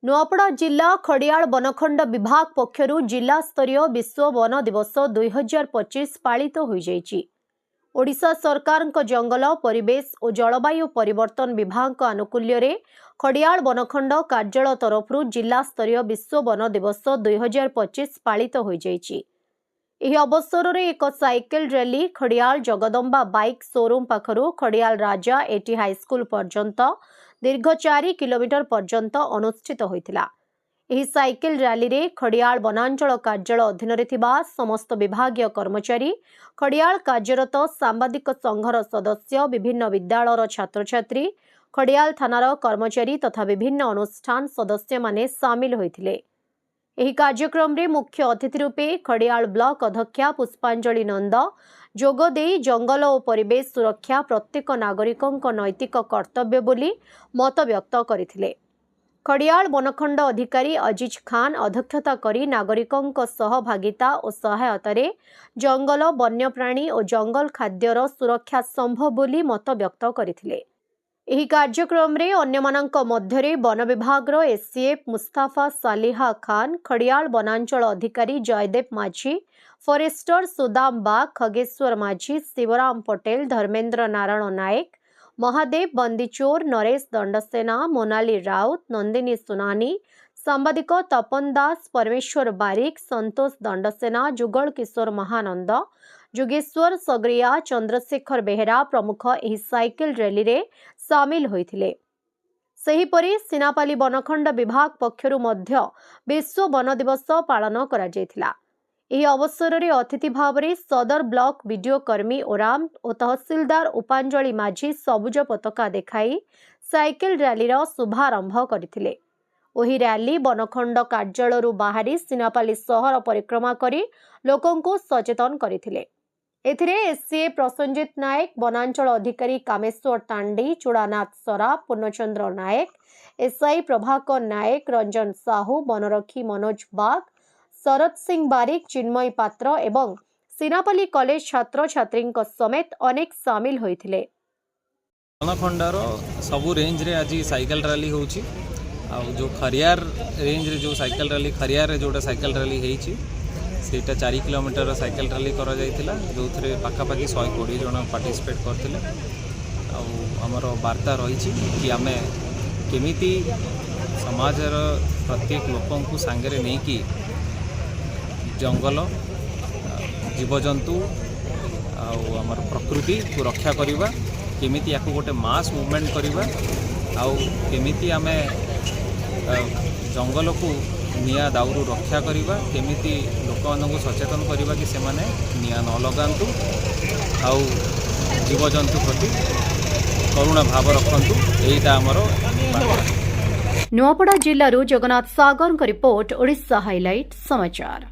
नुआपड़ा जिला खड़ियाल वनखंड विभाग पक्षरु जिला स्तरीय विश्व वन दिवस 2025 पालित हो जाइछि। ओडिशा सरकार जंगल परिवेश और जलवायु परिवर्तन विभाग आनुकूल्य रे खड़ियाल वनखंड कार्यालय तरफ जिला स्तरीय विश्व वन दिवस 2025 पालित हो जाइछि। एही अवसर रे एक cycle rally Khariar Jagadamba bike showroom पाखरु खड़ियाल राजा एटी हाईस्कूल पर्यंत दीर्घ 4 किलोमीटर पर्यंत अनुष्ठित होइतिला। एही साइकिल रैली रे खड़ियाल वनांचल कार्यालय अधीन रे थिबा समस्त विभागीय कर्मचारी, खड़ियाल कार्यरत सांबादिक संघर सदस्य, विभिन्न विद्यालयर छात्र छात्री, खड़ियाल थानार कर्मचारी तथा विभिन्न अनुष्ठान सदस्य माने शामिल होइथिले। एही कार्यक्रम रे मुख्य अतिथि रूपे खड़ियाल ब्लॉक अध्यक्षा पुष्पांजलि नंद जोगदे जंगल और परिवेश सुरक्षा प्रत्येक नागरिकों नैतिक कर्तव्य बोली मत व्यक्त करथिले। खड़ियाल वनखंड अधिकारी अजीज खान अध्यक्षता करी नागरिकों सहभागिता और सहायता रे जंगल वन्यप्राणी और जंगल खाद्यर सुरक्षा संभव बोली मत व्यक्त करथिले। एही कार्यक्रम रे अन्यमानंक मध्यरे वन विभाग रो एससीएफ मुस्ताफा सालिहा खान, खड़ियाल वनांचल अधिकारी जयदेव माझी, फॉरेस्टर सुदाम बाग, खगेश्वर माझी, शिवराम पटेल, धर्मेंद्र नारायण नायक, महादेव बंदीचोर, नरेश दंडसेना, मोनाली राउत, नंदिनी सुनानी, सांबादिक तपन दास, परमेश्वर बारिक, संतोष दंडसेना, जुगल किशोर महानंद, जुगेश्वर सगरिया, चंद्रशेखर बेहेरा प्रमुख एही साइकिल रैली रे शामिल होइथिले। सेहीपरि सिनापाली वनखंड विभाग पक्षरु मध्य विश्व वन दिवस पालन करा जायथिला। एही अवसर रे अतिथि भाव रे सदर ब्लॉक वीडियो कर्मी ओराम और तहसीलदार उपांजलि माझी सबुज पताका देखाई साइकिल रैली रो शुभारंभ करथिले। ओही रैली वनखंड कार्यालय बाहरी सिनापाली शहर परिक्रमा करी लोकों को सचेतन करथिले। एथिरे एससीए प्रसंजित नायक, वनांचल अधिकारी कामेश्वर तांडी, चूड़ानाथ सरा, पूर्णचंद्र नायक, एसआई प्रभाकर नायक, रंजन साहू, वनरक्षी मनोज बाग, शरद सिंह बारिक, चिन्मयी पात्र एवं सिनापाली कॉलेज छात्र छात्री समेत अनेक शामिल होइथिले। वनखंडर सबु रेंज रे आज साइकिल रैली होउची आ जो खरियार रेंज रे जो साइकिल रैली खरियार रे जोटा साइकिल रैली हेइची सेटा 4 किलोमीटर साइकिल रैली करा जाइतिला जोथरे पाखापाखि 120 जन पार्टिसिपेट करथिले। आमर वार्ता रही कि आम केमिति समाजर प्रत्येक लोकों को सांगरे नहीं कि जंगल जीवजंतु आमर प्रकृति को रक्षा करवा, केमिति याको गोटे मास मूवमेंट करवा, आउ केमिति आम जंगल को निया दाउरू रक्षा करवा, केमिति लोक सचेतन करवा कि से माने निया न लगांतु आउ जीवजंतु प्रति करुणा भाव रखंतु। एटा हमर नुआपड़ा जिल्लारू जगन्नाथ सागर रिपोर्ट, ओडिशा हाइलाइट समाचार।